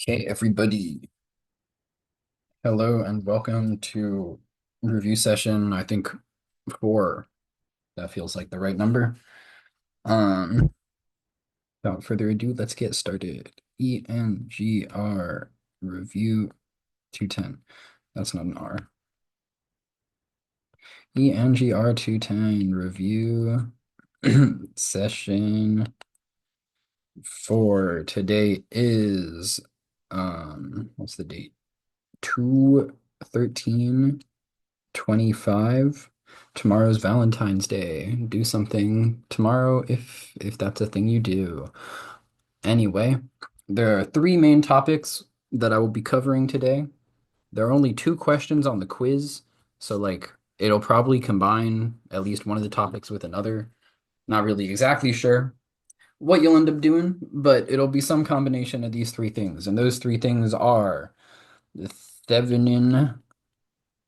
Okay, everybody. Hello and welcome to review session, I think 4. That feels like the right number. Um, Without further ado, let's get started. ENGR review 210. That's not an R. ENGR 210 review session 4. Today is what's the date? 2/13/25. Tomorrow's Valentine's Day. Do something tomorrow if that's a thing you do. Anyway, there are 3 main topics that I will be covering today. There are only 2 questions on the quiz, so like it'll probably combine at least one of the topics with another. Not really exactly sure what you'll end up doing, but it'll be some combination of these 3 things. And those 3 things are the Thevenin.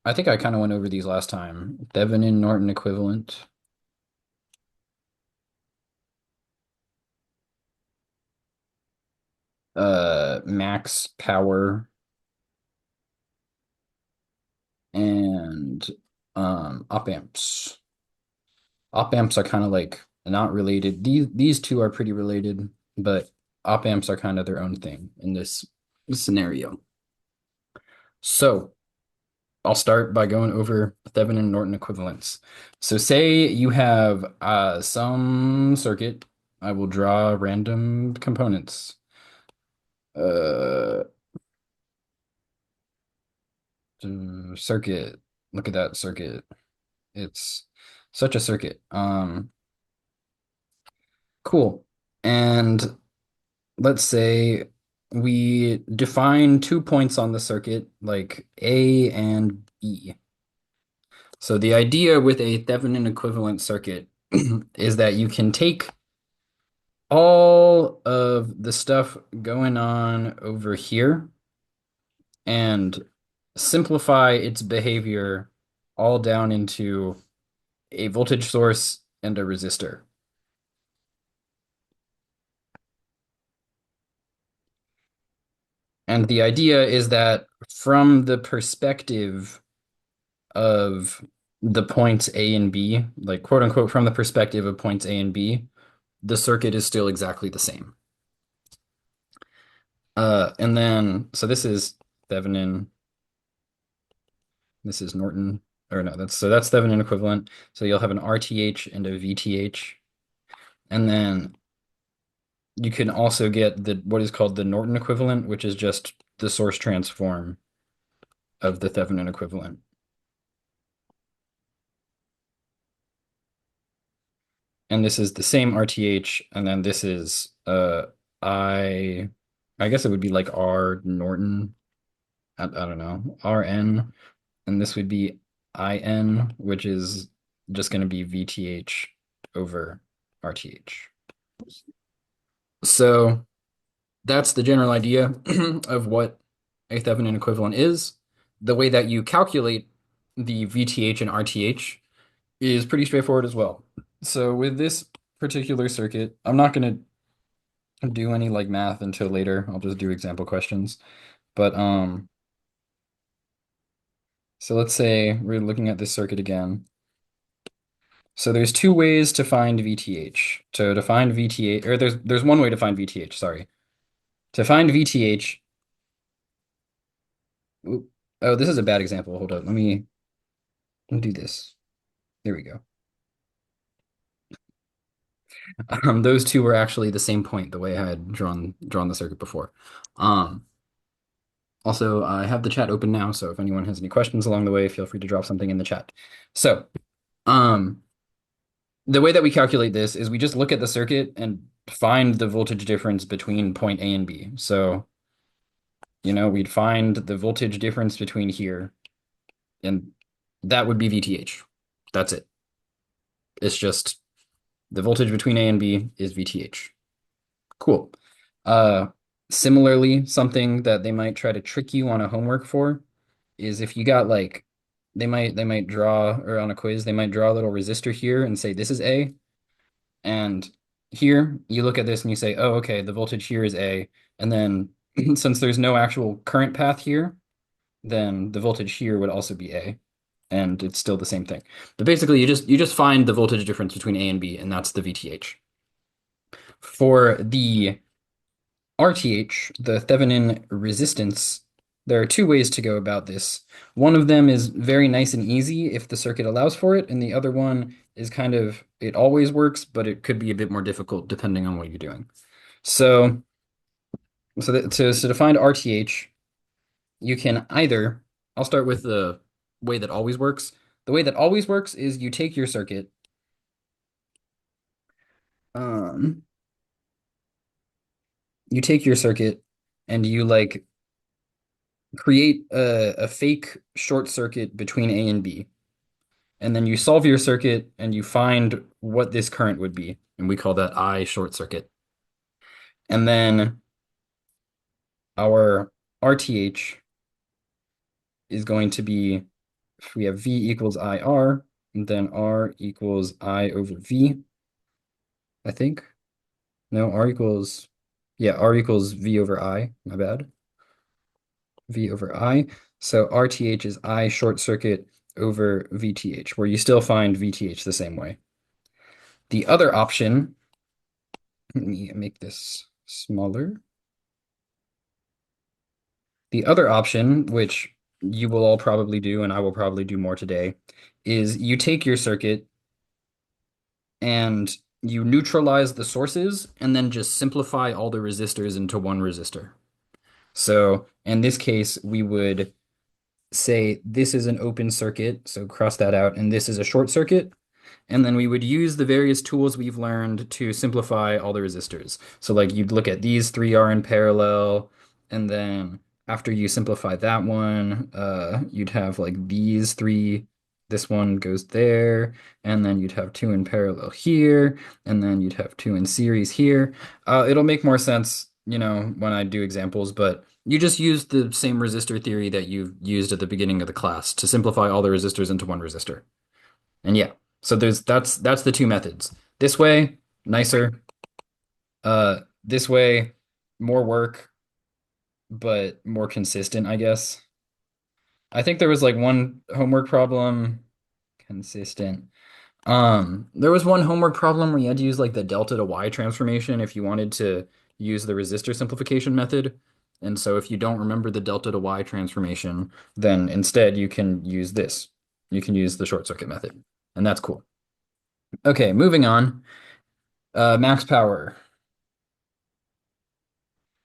I think I kind of went over these last time. Thevenin Norton equivalent. Max power and op amps. Op amps are kind of like not related. These two are pretty related, but op amps are kind of their own thing in this scenario. So I'll start by going over Thevenin Norton equivalents. So say you have some circuit. I will draw random components. Uh, Circuit. Look at that circuit. It's such a circuit. Cool. And let's say we define 2 points on the circuit, like A and B. So the idea with a Thevenin equivalent circuit is that you can take all of the stuff going on over here and simplify its behavior all down into a voltage source and a resistor. And the idea is that from the perspective of the points A and B, like quote unquote, from the perspective of points A and B, the circuit is still exactly the same. And then, so this is Thevenin, this is Norton, or no, that's Thevenin equivalent. So you'll have an RTH and a VTH. And then you can also get the what is called the Norton equivalent, which is just the source transform of the Thevenin equivalent. And this is the same RTH, and then this is I I guess it would be like R Norton. I don't know, RN, and this would be IN, which is just going to be VTH over RTH. So that's the general idea of what a Thevenin equivalent is. The way that you calculate the VTH and RTH is pretty straightforward as well. So with this particular circuit, I'm not going to do any like math until later. I'll just do example questions. But so let's say we're looking at this circuit again. So there's 2 ways to find VTH. To find VTH, or there's one way to find VTH, sorry. To find VTH, oh, this is a bad example. Hold up. Let me do this. There we go. Those two were actually the same point, the way I had drawn the circuit before. Um, Also, I have the chat open now, so if anyone has any questions along the way, feel free to drop something in the chat. So, um, the way that we calculate this is we just look at the circuit and find the voltage difference between point A and B. So, we'd find the voltage difference between here, and that would be VTH. That's it. It's just the voltage between A and B is VTH. Cool. Uh, Similarly, something that they might try to trick you on a homework for is if you got like they might draw, or on a quiz, they might draw a little resistor here and say this is A. And here you look at this and you say, oh, okay, the voltage here is A. And then since there's no actual current path here, then the voltage here would also be A, and it's still the same thing. But basically, you just find the voltage difference between A and B, and that's the VTH. For the RTH, the Thevenin resistance, there are two ways to go about this. One of them is very nice and easy if the circuit allows for it, and the other one is kind of, it always works, but it could be a bit more difficult depending on what you're doing. So, to find RTH, you can either, I'll start with the way that always works. The way that always works is you take your circuit, um, you take your circuit and you like create a fake short circuit between A and B. And then you solve your circuit and you find what this current would be. And we call that I short circuit. And then our RTH is going to be, if we have V equals IR, and then R equals I over V, I think. No, R equals, yeah, R equals V over I, my bad. V over I. So RTH is I short circuit over VTH, where you still find VTH the same way. The other option, let me make this smaller. The other option, which you will all probably do, and I will probably do more today, is you take your circuit and you neutralize the sources and then just simplify all the resistors into one resistor. So in this case, we would say this is an open circuit, so cross that out, and this is a short circuit. And then we would use the various tools we've learned to simplify all the resistors. So like you'd look at these three are in parallel, and then after you simplify that one, you'd have like these three. This one goes there, and then you'd have two in parallel here, and then you'd have two in series here. It'll make more sense, when I do examples, but you just use the same resistor theory that you've used at the beginning of the class to simplify all the resistors into one resistor. And yeah, so that's the two methods. This way, nicer. This way, more work, but more consistent, I guess. I think there was like one homework problem, consistent. There was one homework problem where you had to use like the delta to y transformation if you wanted to use the resistor simplification method. And so if you don't remember the delta to y transformation, then instead you can use this. You can use the short circuit method, and that's cool. Okay, moving on. Max power.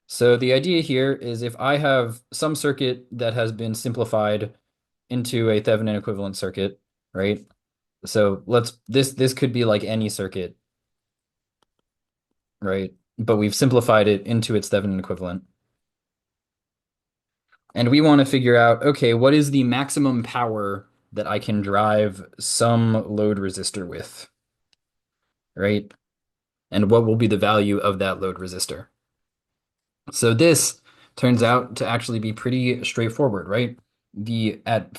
So the idea here is if I have some circuit that has been simplified into a Thevenin equivalent circuit, right? So this could be like any circuit, right? But we've simplified it into its Thevenin equivalent. And we want to figure out, okay, what is the maximum power that I can drive some load resistor with, right? And what will be the value of that load resistor? So this turns out to actually be pretty straightforward, right?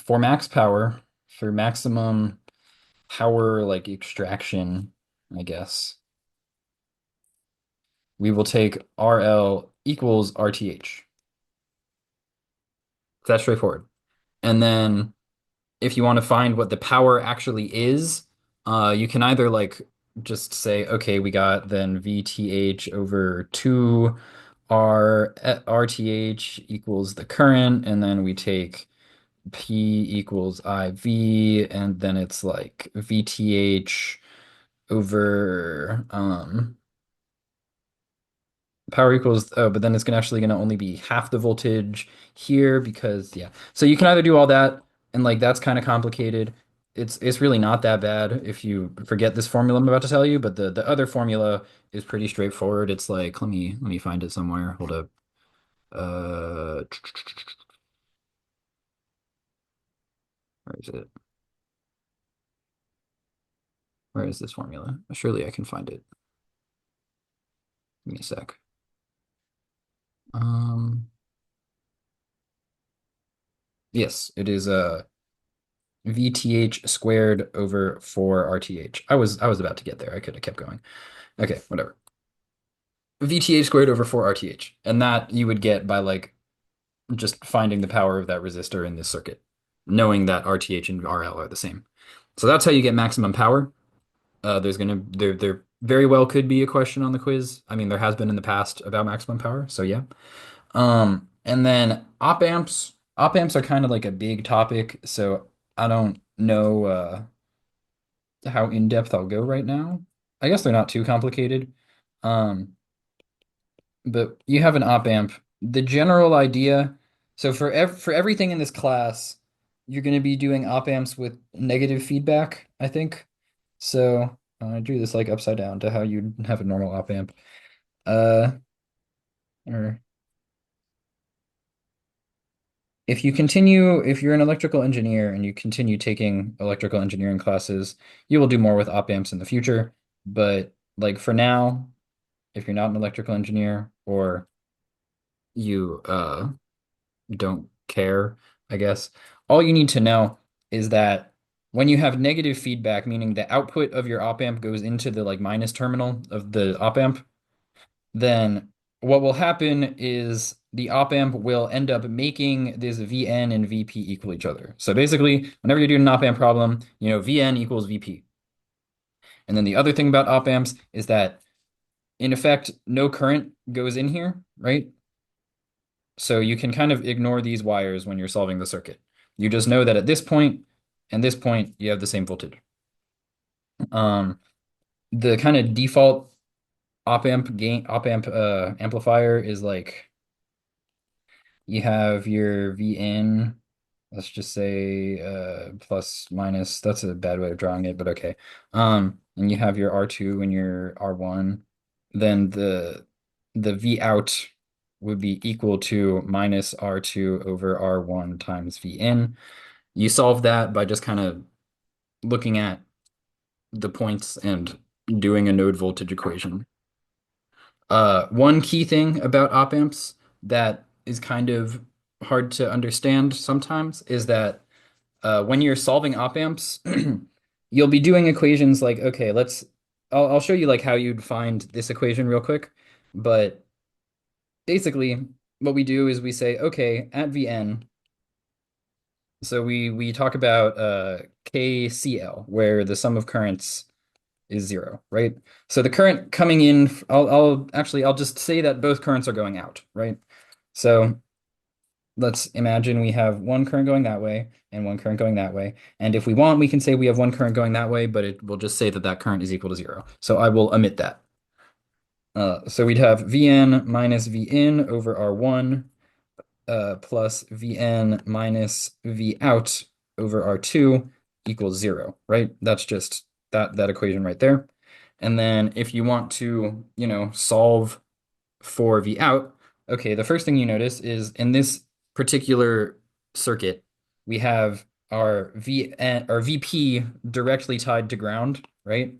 For max power, for maximum power like extraction, I guess, we will take RL equals RTH. That's straightforward. And then if you want to find what the power actually is, you can either like just say, okay, we got then VTH over 2 RTH equals the current, and then we take P equals IV, and then it's like VTH over power equals, oh, but then it's actually gonna only be half the voltage here because yeah. So you can either do all that, and like that's kind of complicated. It's really not that bad if you forget this formula I'm about to tell you, but the other formula is pretty straightforward. It's like let me find it somewhere. Hold up. Uh, where is it? Where is this formula? Surely I can find it. Give me a sec. Um, yes, it is VTH squared over 4 RTH. I was about to get there. I could have kept going. Okay, whatever. VTH squared over 4 RTH. And that you would get by like just finding the power of that resistor in this circuit, knowing that RTH and RL are the same. So that's how you get maximum power. There very well could be a question on the quiz. I mean, there has been in the past about maximum power, so yeah. And then op amps are kind of like a big topic, so I don't know how in depth I'll go right now. I guess they're not too complicated. Um, but you have an op amp. The general idea, so for everything in this class, you're going to be doing op amps with negative feedback, I think. So I drew this like upside down to how you'd have a normal op amp. Uh, or if you're an electrical engineer and you continue taking electrical engineering classes, you will do more with op amps in the future. But like for now, if you're not an electrical engineer or you don't care, I guess, all you need to know is that when you have negative feedback, meaning the output of your op amp goes into the like minus terminal of the op amp, then what will happen is the op amp will end up making this Vn and Vp equal each other. So basically, whenever you're doing an op amp problem, Vn equals Vp. And then the other thing about op amps is that in effect, no current goes in here, right? So you can kind of ignore these wires when you're solving the circuit. You just know that at this point and this point, you have the same voltage. Um, the kind of default op amp amplifier is like you have your Vn, let's just say plus minus, that's a bad way of drawing it, but okay. And you have your R2 and your R1, then the V out would be equal to minus R2 over R1 times Vn. You solve that by just kind of looking at the points and doing a node voltage equation. One key thing about op amps that is kind of hard to understand sometimes is that when you're solving op amps, you'll be doing equations like, okay, I'll show you like how you'd find this equation real quick. But basically, what we do is we say, okay, at Vn, so we talk about KCl, where the sum of currents is zero, right? So the current coming in, I'll just say that both currents are going out, right? So let's imagine we have one current going that way and one current going that way. And if we want, we can say we have one current going that way, but it will just say that that current is equal to zero. So I will omit that. So we'd have Vn minus Vin over R1 plus Vn minus V out over R2 equals zero, right? That's just that equation right there. And then if you want to, solve for V out, okay, the first thing you notice is in this particular circuit, we have our VP directly tied to ground, right?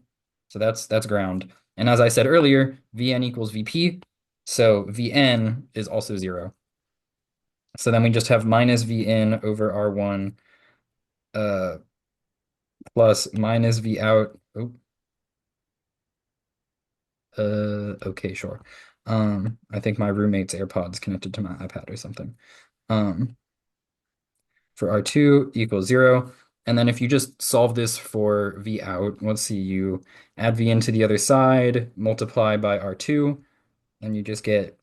So that's ground. And as I said earlier, Vn equals Vp, so Vn is also zero. So then we just have minus Vn over R1 uh, plus minus V out. Oh, okay, sure. I think my roommate's AirPods connected to my iPad or something. Um, for R2 equals zero. And then if you just solve this for V out, let's see, you add V into the other side, multiply by R2, and you just get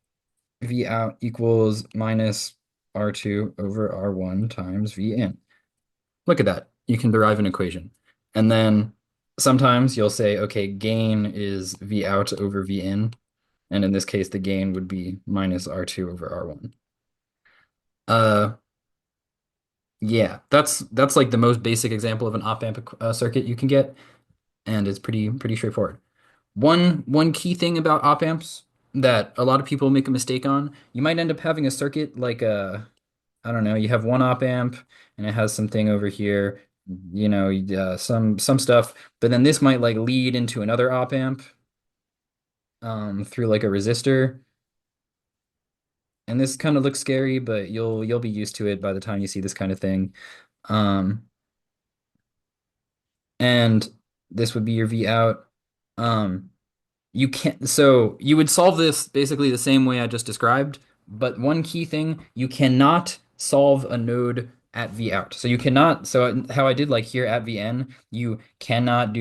V out equals minus R2 over R1 times V in. Look at that. You can derive an equation. And then sometimes you'll say, okay, gain is V out over V in. And in this case, the gain would be minus R2 over R1. Uh, yeah, that's like the most basic example of an op amp circuit you can get, and it's pretty straightforward. One key thing about op amps that a lot of people make a mistake on, you might end up having a circuit like I don't know, you have one op amp and it has something over here, some stuff, but then this might like lead into another op amp through like a resistor. And this kind of looks scary, but you'll be used to it by the time you see this kind of thing. Um, and this would be your V out. Um, You can't, so you would solve this basically the same way I just described, but one key thing, you cannot solve a node at V out. So you cannot, so how I did like here at Vn, you cannot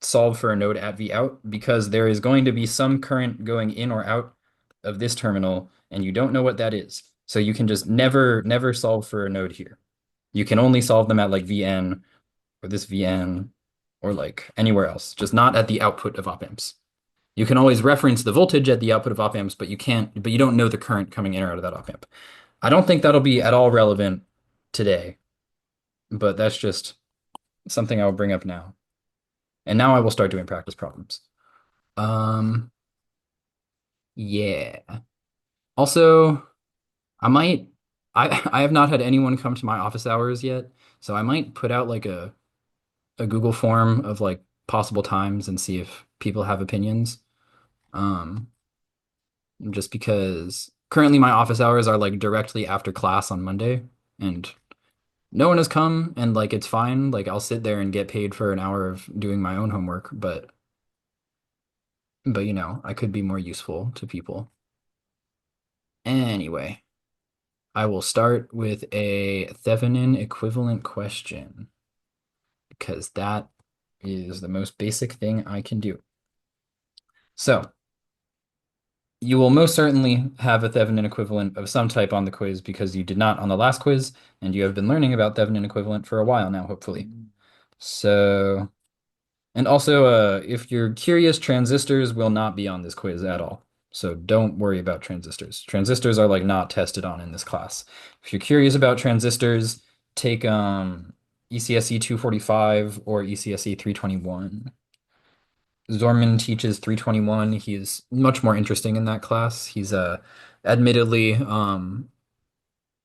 solve for a node at V out because there is going to be some current going in or out of this terminal, and you don't know what that is. So you can just never solve for a node here. You can only solve them at like Vn or this Vn or like anywhere else, just not at the output of op amps. You can always reference the voltage at the output of op amps, but you don't know the current coming in or out of that op amp. I don't think that'll be at all relevant today, but that's just something I will bring up now. And now I will start doing practice problems. Um, yeah. Also, I might I have not had anyone come to my office hours yet, so I might put out like a Google form of like possible times and see if people have opinions. Um, just because currently my office hours are like directly after class on Monday and no one has come and like it's fine. Like I'll sit there and get paid for an hour of doing my own homework, but you know, I could be more useful to people. Anyway, I will start with a Thevenin equivalent question because that is the most basic thing I can do. So, you will most certainly have a Thevenin equivalent of some type on the quiz because you did not on the last quiz, and you have been learning about Thevenin equivalent for a while now, hopefully. So, and also, if you're curious, transistors will not be on this quiz at all. So don't worry about transistors. Transistors are like not tested on in this class. If you're curious about transistors, take ECSE 245 or ECSE 321. Zorman teaches 321. He's much more interesting in that class. He's admittedly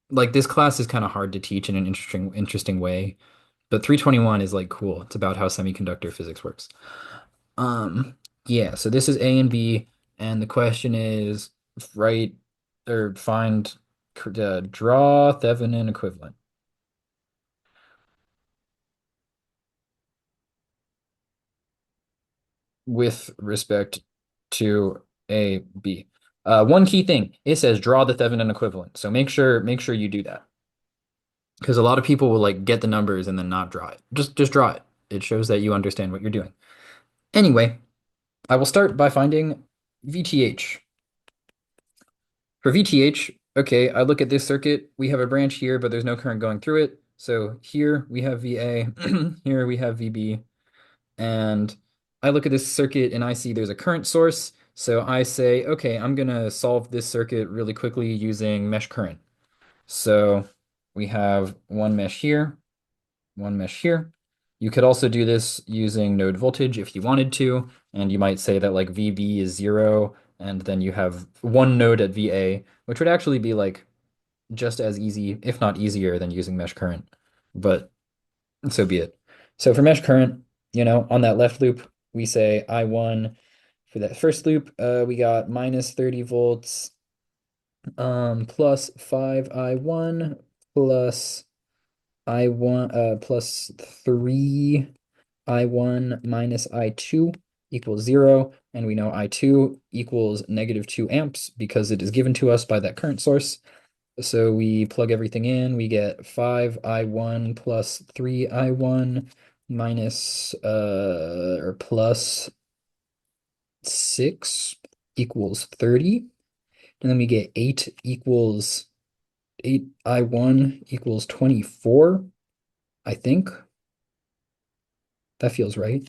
like this class is kind of hard to teach in an interesting way, but 321 is like cool. It's about how semiconductor physics works. Um yeah, so this is A and B, and the question is write or find draw Thevenin equivalent with respect to A, B. One key thing, it says draw the Thevenin equivalent. So make sure you do that. Because a lot of people will like get the numbers and then not draw it. Just draw it. It shows that you understand what you're doing. Anyway, I will start by finding VTH. For VTH, okay, I look at this circuit. We have a branch here, but there's no current going through it. So here we have VA, here we have VB, and I look at this circuit and I see there's a current source. So I say, okay, I'm gonna solve this circuit really quickly using mesh current. So we have one mesh here, one mesh here. You could also do this using node voltage if you wanted to, and you might say that like VB is 0, and then you have one node at VA, which would actually be like just as easy, if not easier, than using mesh current. But so be it. So for mesh current, you know, on that left loop, we say I1. For that first loop, we got minus 30 volts, plus 5I1 plus I1 plus 3I1 minus I2 equals 0, and we know I2 equals negative 2 amps because it is given to us by that current source. So we plug everything in, we get 5I1 plus 3I1 minus or plus 6 equals 30. And then we get 8I1 equals 24, I think. That feels right.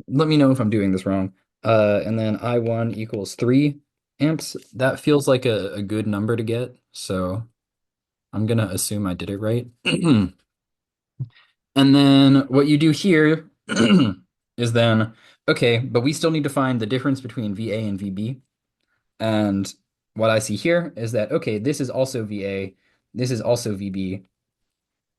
Let me know if I'm doing this wrong. And then I1 equals 3 amps. That feels like a good number to get, so I'm gonna assume I did it right. And then what you do here is then, okay, but we still need to find the difference between VA and VB. And what I see here is that, okay, this is also VA, this is also VB.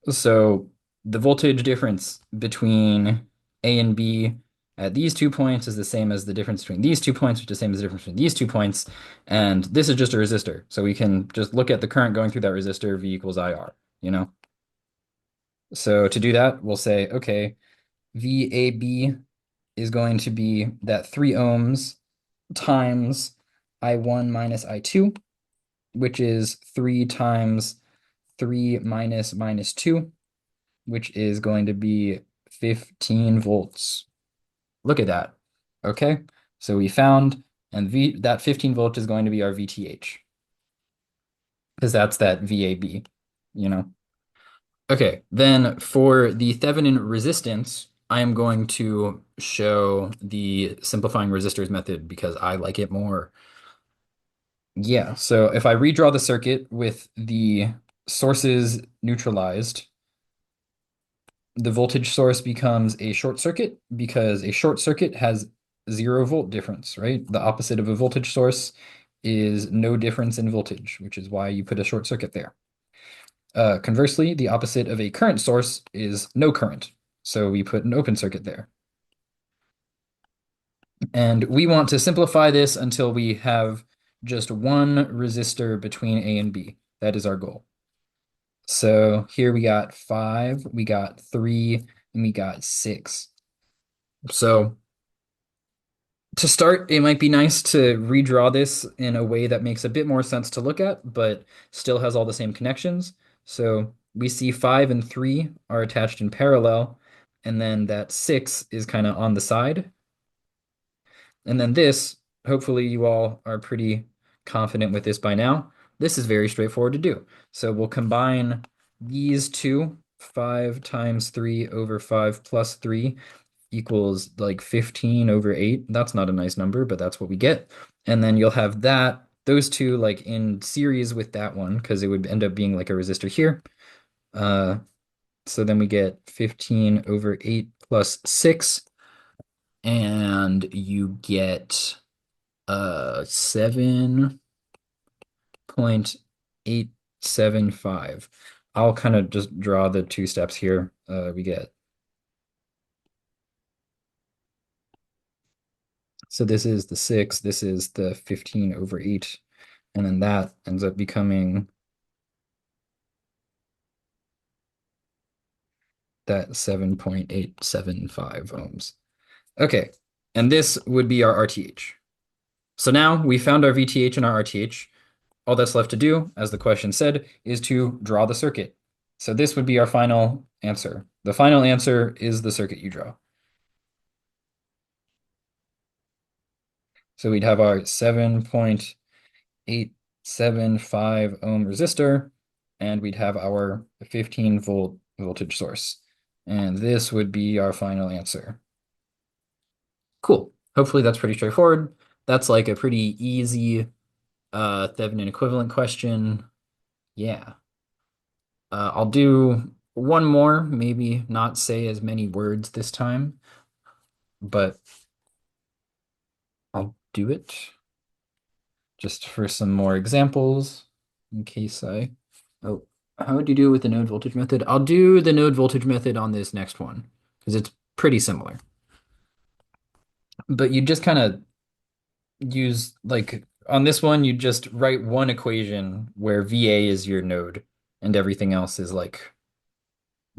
So the voltage difference between A and B at these 2 points is the same as the difference between these 2 points, which is the same as the difference between these 2 points. And this is just a resistor. So we can just look at the current going through that resistor, V equals IR, you know? So to do that, we'll say, okay, VAB is going to be that 3 ohms times I1 minus I2, which is 3 times 3 minus 2, which is going to be 15 volts. Look at that. Okay, so we found, and that 15 volt is going to be our VTH, because that's that VAB, you know. Okay, then for the Thevenin resistance, I am going to show the simplifying resistors method because I like it more. Yeah, so if I redraw the circuit with the sources neutralized, the voltage source becomes a short circuit because a short circuit has 0 volt difference, right? The opposite of a voltage source is no difference in voltage, which is why you put a short circuit there. Conversely, the opposite of a current source is no current. So we put an open circuit there. And we want to simplify this until we have just one resistor between A and B. That is our goal. So here we got 5, we got 3, and we got 6. So to start, it might be nice to redraw this in a way that makes a bit more sense to look at, but still has all the same connections. So we see 5 and 3 are attached in parallel, and then that 6 is kind of on the side. And then this, hopefully you all are pretty confident with this by now. This is very straightforward to do. So we'll combine these two, 5 times 3 over 5 plus 3 equals like 15 over 8. That's not a nice number, but that's what we get. And then you'll have those two like in series with that one because it would end up being like a resistor here. So then we get 15 over 8 plus 6, and you get 7.875. I'll kind of just draw the two steps here. We get, so this is the 6, this is the 15 over 8, and then that ends up becoming that 7.875 ohms. Okay, and this would be our RTH. So now we found our VTH and our RTH. All that's left to do, as the question said, is to draw the circuit. So this would be our final answer. The final answer is the circuit you draw. So we'd have our 7.875 ohm resistor, and we'd have our 15-volt voltage source. And this would be our final answer. Cool. Hopefully that's pretty straightforward. That's like a pretty easy Thevenin equivalent question. Yeah. I'll do one more, maybe not say as many words this time, but I'll do it just for some more examples in case oh, how would you do it with the node voltage method? I'll do the node voltage method on this next one because it's pretty similar. But you just kind of use, like, on this one, you just write one equation where VA is your node and everything else is like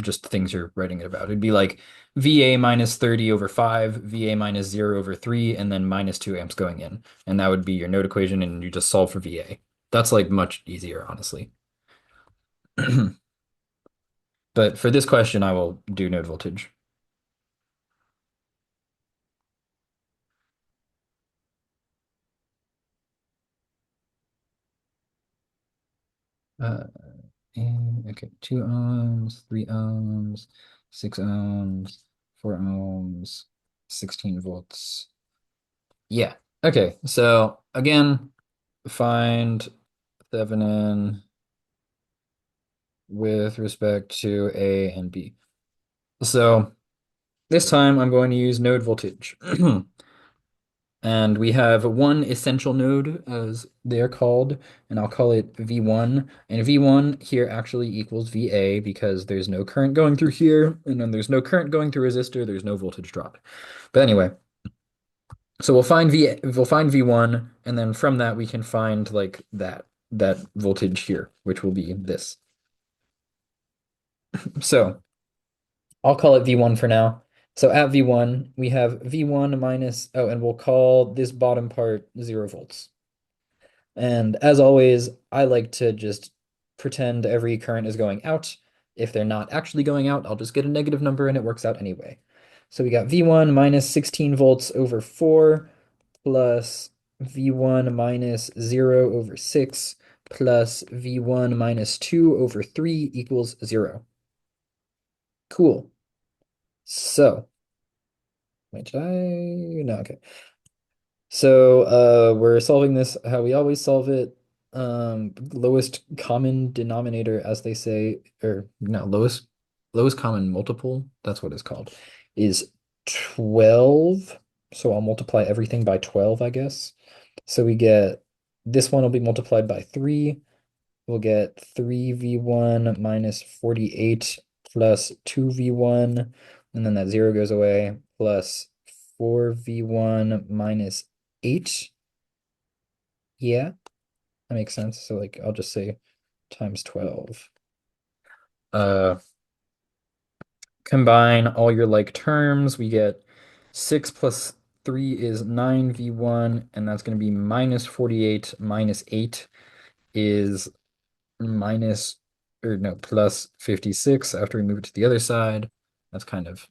just things you're writing it about. It'd be like VA minus 30 over 5, VA minus 0 over 3, and then minus 2 amps going in. And that would be your node equation, and you just solve for VA. That's like much easier, honestly. But for this question, I will do node voltage. Uh, okay, 2 ohms, 3 ohms, 6 ohms, 4 ohms, 16 volts. Yeah. Okay. So again, find Thevenin with respect to A and B. So this time I'm going to use node voltage. And we have one essential node, as they are called, and I'll call it V1. And V1 here actually equals VA because there's no current going through here, and then there's no current going through resistor, there's no voltage drop. But anyway, so we'll find V1, and then from that we can find like that voltage here, which will be this. So I'll call it V1 for now. So at V1, we have V1 minus, oh, and we'll call this bottom part 0 volts. And as always, I like to just pretend every current is going out. If they're not actually going out, I'll just get a negative number and it works out anyway. So we got V1 minus 16 volts over 4 plus V1 minus 0 over 6 plus V1 minus 2 over 3 equals 0. Cool. So, wait, did I? No, okay. So we're solving this how we always solve it. Lowest common denominator, as they say, or no, lowest common multiple, that's what it's called, is 12. So I'll multiply everything by 12, I guess. So we get this one will be multiplied by 3. We'll get 3v1 minus 48 plus 2v1, and then that 0 goes away, plus 4v1 minus 8. Yeah, that makes sense. So like I'll just say times 12. Uh, Combine all your like terms, we get 6 plus 3 is 9v1, and that's going to be minus 48 minus 8 is minus, or no, plus 56 after we move it to the other side. That's kind of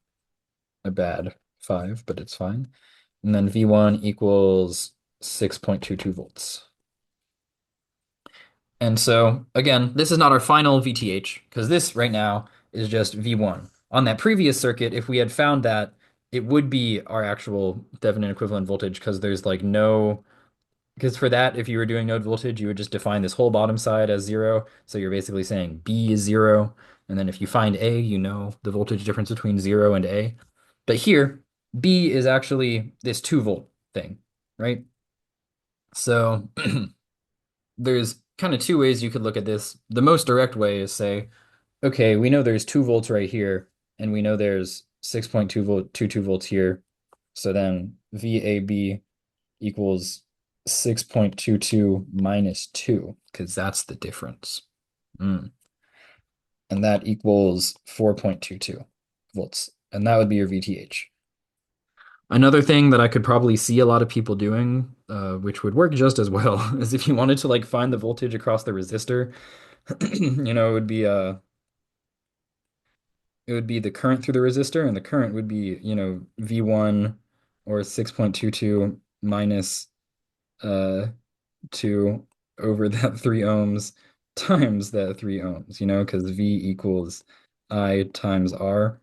a bad 5, but it's fine. And then V1 equals 6.22 volts. And so, again, this is not our final VTH, because this right now is just V1. On that previous circuit, if we had found that, it would be our actual Thevenin equivalent voltage, because there's like no. Because for that, if you were doing node voltage, you would just define this whole bottom side as 0. So you're basically saying B is 0. And then if you find A, you know the voltage difference between 0 and A. But here, B is actually this 2 volt thing, right? So there's kind of two ways you could look at this. The most direct way is say, okay, we know there's 2 volts right here, and we know there's 6.22 volts here. So then VAB equals 6.22 minus 2, because that's the difference. Mm. And that equals 4.22 volts. And that would be your VTH. Another thing that I could probably see a lot of people doing, which would work just as well, is if you wanted to like find the voltage across the resistor, it would be the current through the resistor, and the current would be, V1 or 6.22 minus uh 2 over that 3 ohms times that 3 ohms, because V equals I times R.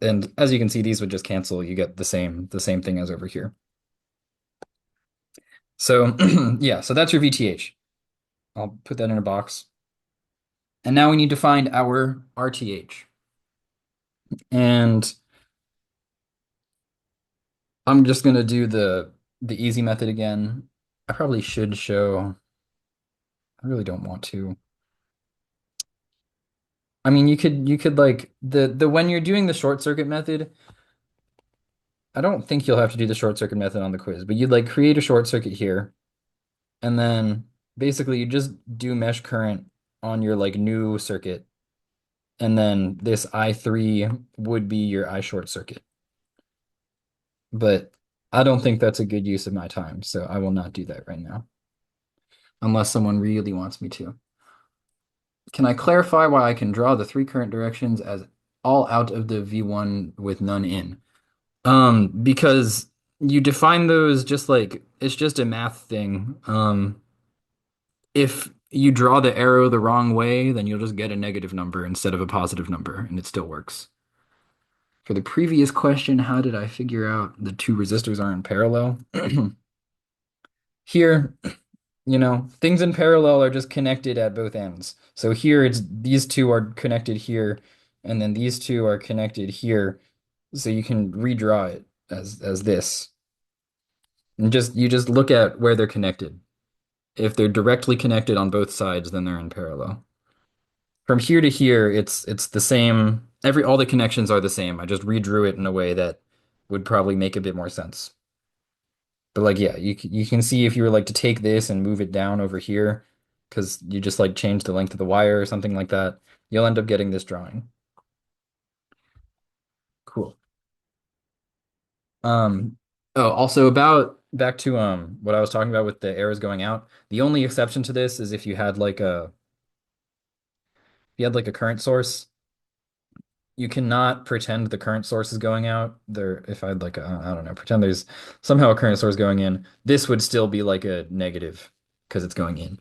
And as you can see, these would just cancel. You get the same thing as over here. So yeah, so that's your VTH. I'll put that in a box. And now we need to find our RTH. And I'm just gonna do the easy method again. I probably should show, I really don't want to. I mean, you could like the when you're doing the short circuit method, I don't think you'll have to do the short circuit method on the quiz, but you'd like create a short circuit here, and then basically you just do mesh current on your like new circuit, and then this I3 would be your I short circuit. But I don't think that's a good use of my time, so I will not do that right now, unless someone really wants me to. Can I clarify why I can draw the 3 current directions as all out of the V1 with none in? Because you define those just like it's just a math thing. If you draw the arrow the wrong way, then you'll just get a negative number instead of a positive number, and it still works. For the previous question, how did I figure out the 2 resistors are in parallel? Here, things in parallel are just connected at both ends. So here it's these 2 are connected here, and then these 2 are connected here. So you can redraw it as this. And you just look at where they're connected. If they're directly connected on both sides, then they're in parallel. From here to here, it's the same. All the connections are the same. I just redrew it in a way that would probably make a bit more sense. But like, yeah, you can see if you were like to take this and move it down over here, because you just like change the length of the wire or something like that, you'll end up getting this drawing. Cool. Um, oh, also about back to what I was talking about with the arrows going out. The only exception to this is if you had like a current source, you cannot pretend the current source is going out. There, if I had like I don't know, pretend there's somehow a current source going in, this would still be like a negative because it's going in.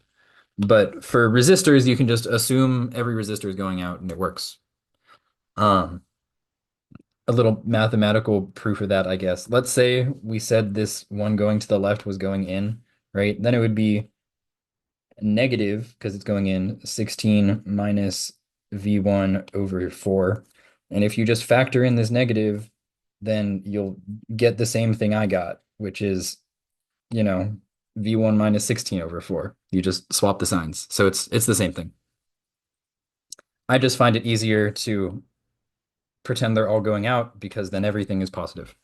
But for resistors, you can just assume every resistor is going out and it works. Um, a little mathematical proof of that, I guess. Let's say we said this one going to the left was going in, right? Then it would be negative because it's going in 16 minus V1 over 4. And if you just factor in this negative, then you'll get the same thing I got, which is, you know, V1 minus 16 over 4. You just swap the signs. So it's the same thing. I just find it easier to pretend they're all going out because then everything is positive.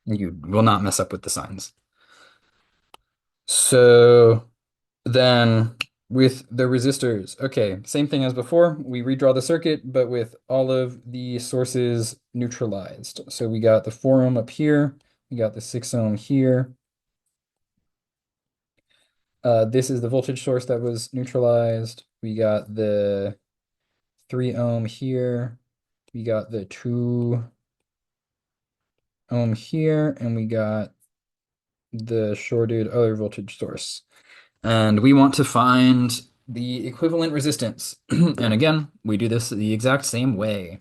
You will not mess up with the signs. So then with the resistors, okay, same thing as before. We redraw the circuit, but with all of the sources neutralized. So we got the 4 ohm up here, we got the 6 ohm here. This is the voltage source that was neutralized. We got the 3 ohm here. We got the 2 ohm here, and we got the shorted other voltage source. And we want to find the equivalent resistance. And again, we do this the exact same way.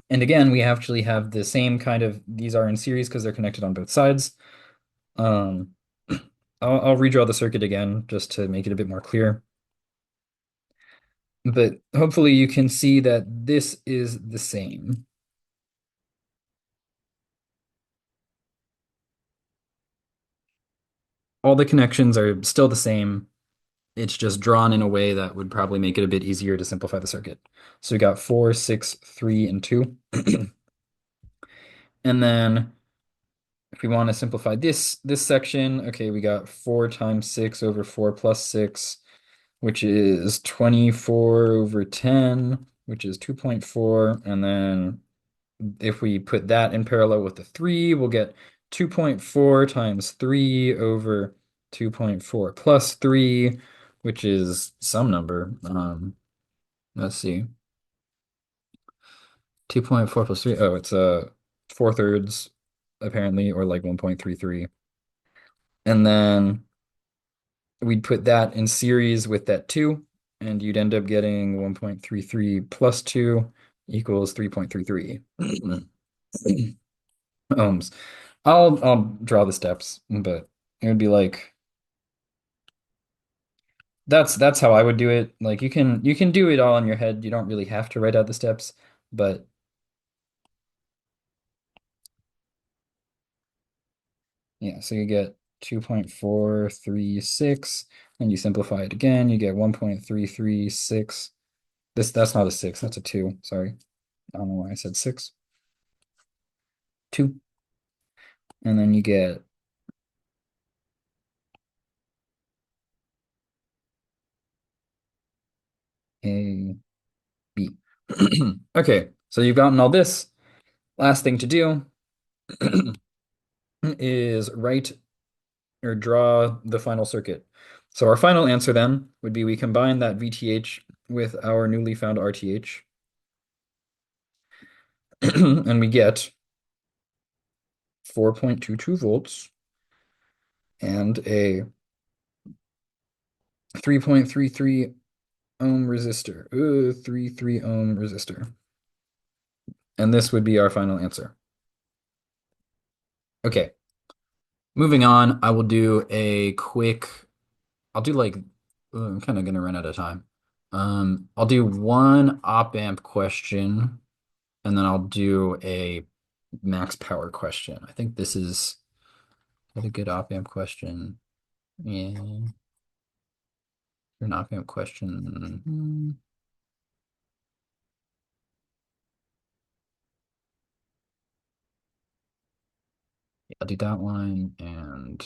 And again, we actually have the same kind of, these are in series because they're connected on both sides. Um, I'll redraw the circuit again just to make it a bit more clear. But hopefully you can see that this is the same. All the connections are still the same. It's just drawn in a way that would probably make it a bit easier to simplify the circuit. So we got 4, 6, 3, and 2. And then if we want to simplify this section, okay, we got 4 times 6 over 4 plus 6, which is 24 over 10, which is 2.4. And then if we put that in parallel with the 3, we'll get 2.4 times 3 over 2.4 plus 3, which is some number. Let's see. 2.4 plus 3. Oh, it's 4 thirds apparently, or like 1.33. And then we'd put that in series with that 2, and you'd end up getting 1.33 plus 2 equals 3.33 ohms. I'll draw the steps, but it would be like that's how I would do it. Like you can do it all in your head. You don't really have to write out the steps, but yeah, so you get 2.436, and you simplify it again, you get 1.336. That's not a 6, that's a 2. Sorry. I don't know why I said 6. 2. And then you get A, B. Okay, so you've gotten all this. Last thing to do is write or draw the final circuit. So our final answer then would be we combine that VTH with our newly found RTH, and we get 4.22 volts and a 3.33 ohm resistor. 33 ohm resistor. And this would be our final answer. Okay, moving on, I will do a quick, I'll do like, I'm kind of gonna run out of time. I'll do one op amp question, and then I'll do a max power question. I think this is a good op amp question. Yeah, an op amp question. Yeah, I'll do that one, and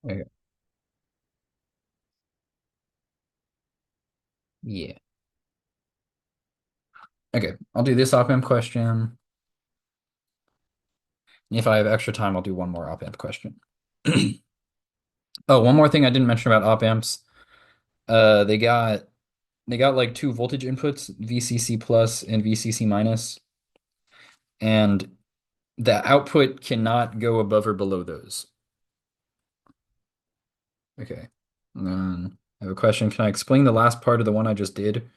okay. Yeah. Okay, I'll do this op-amp question. If I have extra time, I'll do one more op-amp question. Oh, one more thing I didn't mention about op-amps. Uh, they got they got like two voltage inputs, VCC plus and VCC minus, and the output cannot go above or below those. Okay. And then I have a question. Can I explain the last part of the one I just did?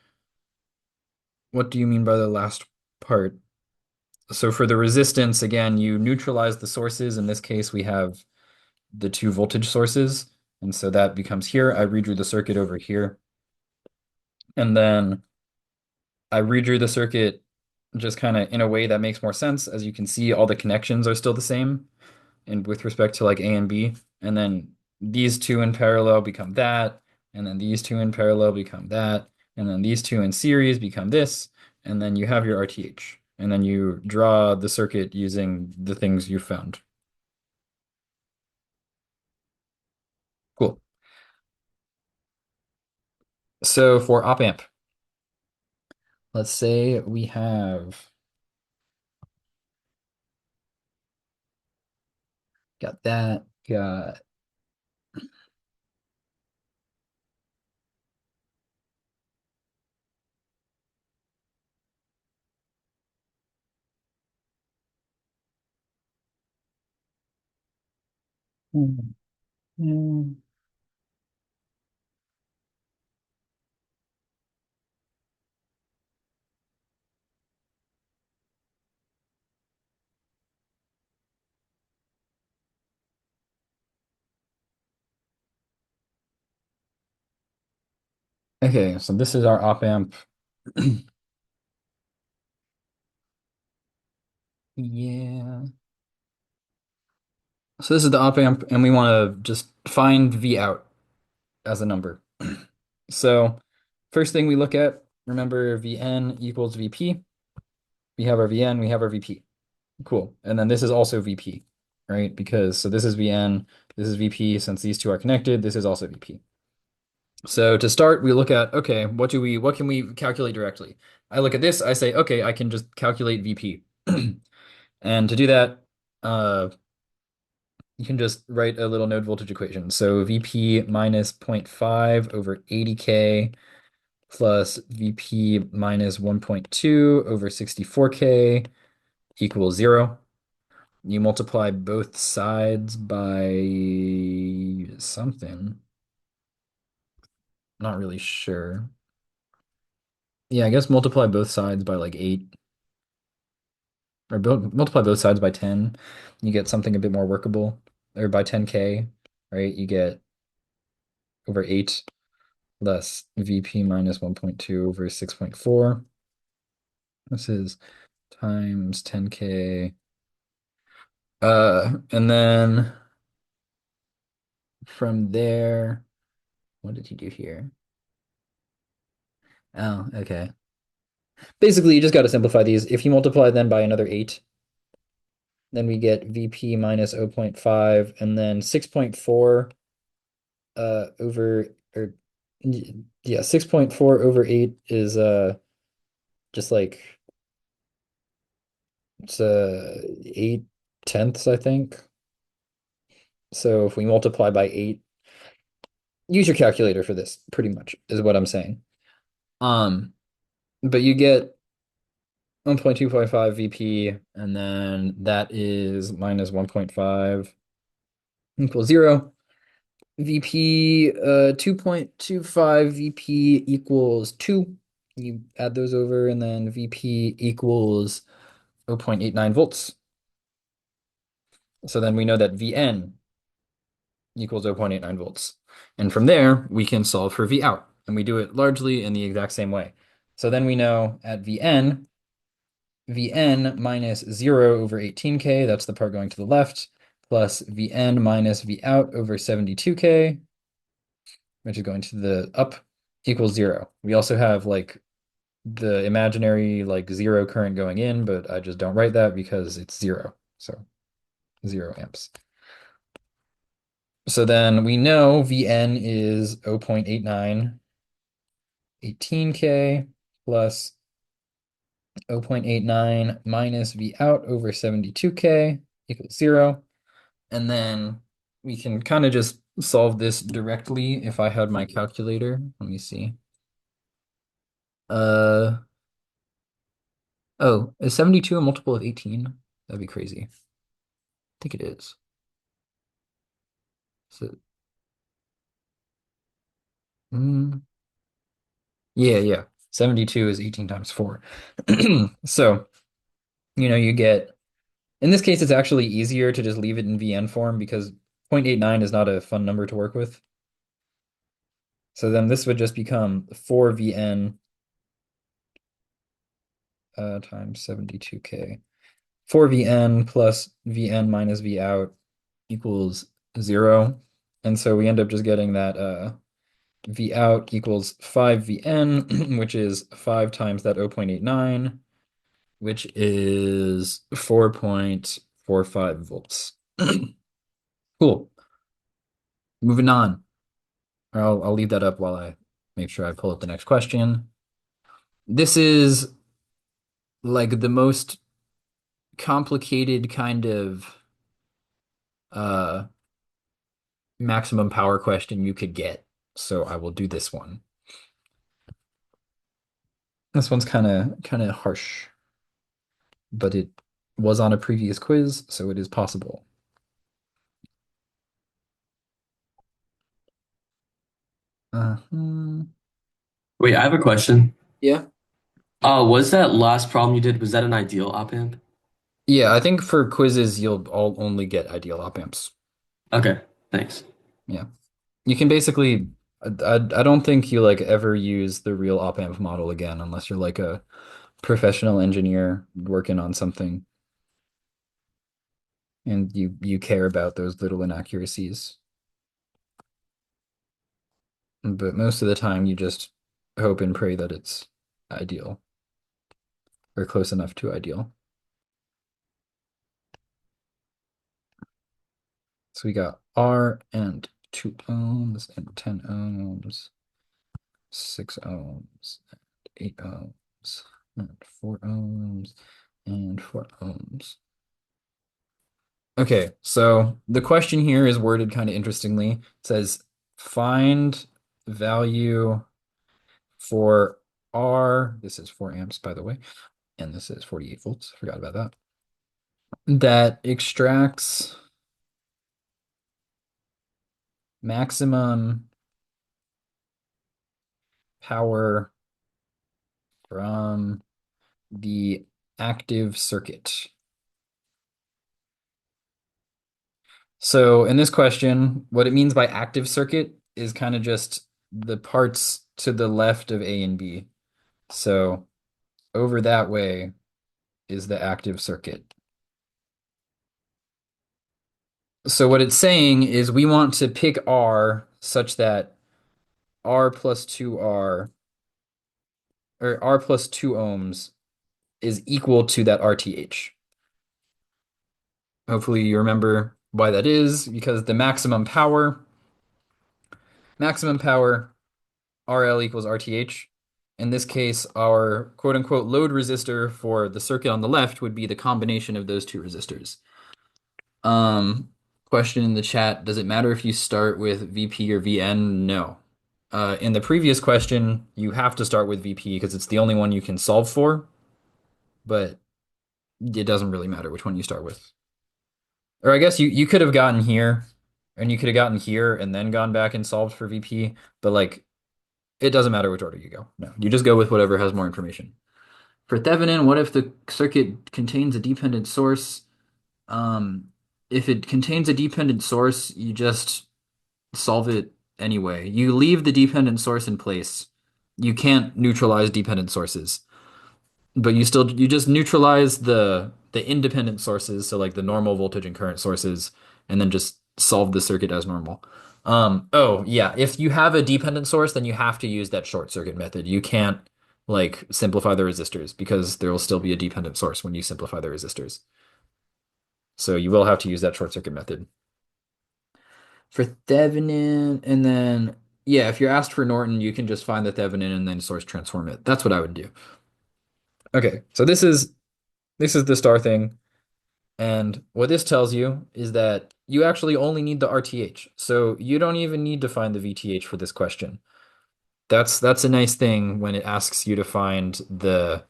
What do you mean by the last part? So for the resistance, again, you neutralize the sources. In this case, we have the two voltage sources. And so that becomes here. I redrew the circuit over here. And then I redrew the circuit just kind of in a way that makes more sense. As you can see, all the connections are still the same and with respect to like A and B. And then these two in parallel become that. And then these two in parallel become that. And then these two in series become this. And then you have your RTH. And then you draw the circuit using the things you found. Cool. So for op amp, let's say we have got that, got Hmm. Okay, so this is our op amp. Yeah. So this is the op amp, and we want to just find V out as a number. So first thing we look at, remember Vn equals Vp. We have our Vn, we have our Vp. Cool. And then this is also Vp, right? Because so this is Vn, this is Vp. Since these two are connected, this is also Vp. So to start, we look at, okay, what can we calculate directly? I look at this, I say, okay, I can just calculate Vp. And to do that, uh, you can just write a little node voltage equation. So Vp minus 0.5 over 80K plus Vp minus 1.2 over 64K equals 0. You multiply both sides by something. Not really sure. Yeah, I guess multiply both sides by like 8 or multiply both sides by 10. You get something a bit more workable. Or by 10K, right? You get over 8 less VP minus 1.2 over 6.4. This is times 10K. And then from there, what did you do here? Oh, okay. Basically, you just got to simplify these. If you multiply them by another 8, then we get VP minus 0.5, and then 6.4 over or yeah, 6.4 over 8 is just like it's 8/10, I think. So if we multiply by 8, use your calculator for this, pretty much, is what I'm saying. Um, but you get 1.255 VP, and then that is minus 1.5 equals 0. VP 2.25 VP equals 2. You add those over, and then VP equals 0.89 volts. So then we know that Vn equals 0.89 volts. And from there, we can solve for V out. And we do it largely in the exact same way. So then we know at Vn minus 0 over 18K, that's the part going to the left, plus Vn minus V out over 72K, which is going to the up, equals 0. We also have like the imaginary like 0 current going in, but I just don't write that because it's 0. So 0 amps. So then we know Vn is 0.89 18K plus 0.89 minus V out over 72K equals 0. And then we can kind of just solve this directly if I had my calculator. Let me see. Uh, oh, is 72 a multiple of 18? That'd be crazy. I think it is. So, mm, yeah. 72 is 18 times 4. So, you get, in this case, it's actually easier to just leave it in VN form because 0.89 is not a fun number to work with. So then this would just become 4VN times 72K. 4VN plus VN minus V out equals 0. And so we end up just getting that V out equals 5VN, which is 5 times that 0.89, which is 4.45 volts. Cool. Moving on. I'll leave that up while I make sure I pull up the next question. This is like the most complicated kind of uh maximum power question you could get. So I will do this one. This one's kind of harsh, but it was on a previous quiz, so it is possible. Uh-huh. Wait, I have a question. Yeah. Was that last problem you did, was that an ideal op amp? Yeah, I think for quizzes you'll all only get ideal op amps. Okay, thanks. Yeah. You can basically I don't think you like ever use the real op amp model again unless you're like a professional engineer working on something and you care about those little inaccuracies. But most of the time you just hope and pray that it's ideal or close enough to ideal. So we got R and 2 ohms and 10 ohms, 6 ohms, and 8 ohms, and 4 ohms, and 4 ohms. Okay, so the question here is worded kind of interestingly. It says find value for R. This is 4 amps, by the way, and this is 48 volts. Forgot about that. That extracts maximum power from the active circuit. So in this question, what it means by active circuit is kind of just the parts to the left of A and B. So over that way is the active circuit. So what it's saying is we want to pick R such that R plus 2R or R plus 2 ohms is equal to that RTH. Hopefully you remember why that is because the maximum power RL equals RTH. In this case, our quote unquote load resistor for the circuit on the left would be the combination of those two resistors. Um, Question in the chat, does it matter if you start with VP or VN? No. In the previous question, you have to start with VP because it's the only one you can solve for, but it doesn't really matter which one you start with. Or I guess you could have gotten here and you could have gotten here and then gone back and solved for VP, but like it doesn't matter which order you go. No, you just go with whatever has more information. For Thevenin, what if the circuit contains a dependent source? Um, if it contains a dependent source, you just solve it anyway. You leave the dependent source in place. You can't neutralize dependent sources, but you just neutralize the independent sources, so like the normal voltage and current sources, and then just solve the circuit as normal. Oh yeah, if you have a dependent source, then you have to use that short circuit method. You can't like simplify the resistors because there will still be a dependent source when you simplify the resistors. So you will have to use that short circuit method. For Thevenin, and then Yeah, if you're asked for Norton, you can just find the Thevenin and then source transform it. That's what I would do. Okay, so this is the star thing. And what this tells you is that you actually only need the RTH. So you don't even need to find the VTH for this question. That's a nice thing when it asks you to find the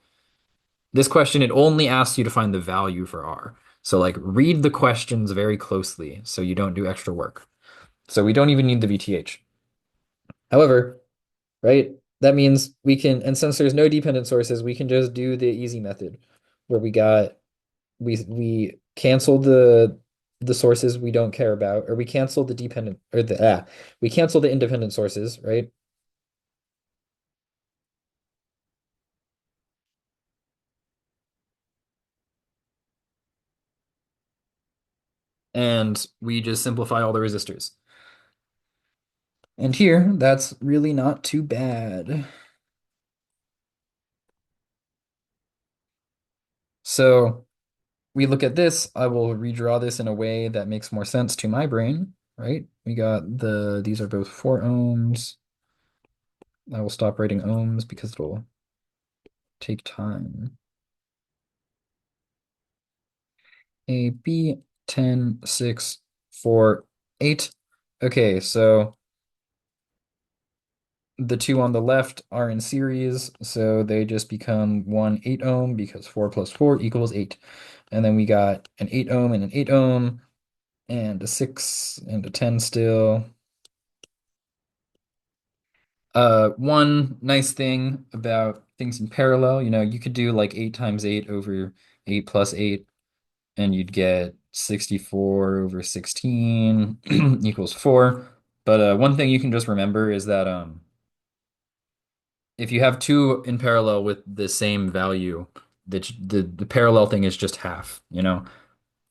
this question, it only asks you to find the value for R. So like read the questions very closely so you don't do extra work. So we don't even need the VTH. However, right, that means we can, and since there's no dependent sources, we can just do the easy method where we cancel the sources we don't care about, or we cancel the dependent or the we cancel the independent sources, right? And we just simplify all the resistors. And here, that's really not too bad. So we look at this, I will redraw this in a way that makes more sense to my brain, right? We got these are both 4 ohms. I will stop writing ohms because it'll take time. A, B, 10, 6, 4, 8. Okay, so the two on the left are in series, so they just become one 8 ohm because 4 plus 4 equals 8. And then we got an 8 ohm and an 8 ohm, and a 6 and a 10 still. One nice thing about things in parallel, you could do like 8 times 8 over 8 plus 8, and you'd get 64 over 16 equals 4. But one thing you can just remember is that if you have two in parallel with the same value, the parallel thing is just half. I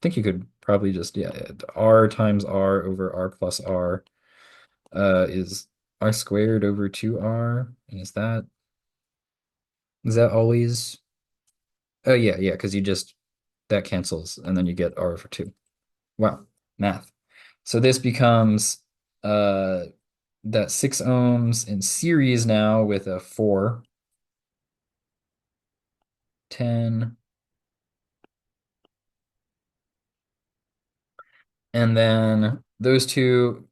think you could probably just, yeah, R times R over R plus R is R squared over 2R. And is that always? Oh yeah, yeah, because that cancels and then you get R over 2. Wow, math. So this becomes uh that 6 ohms in series now with a 4, 10, and then those two,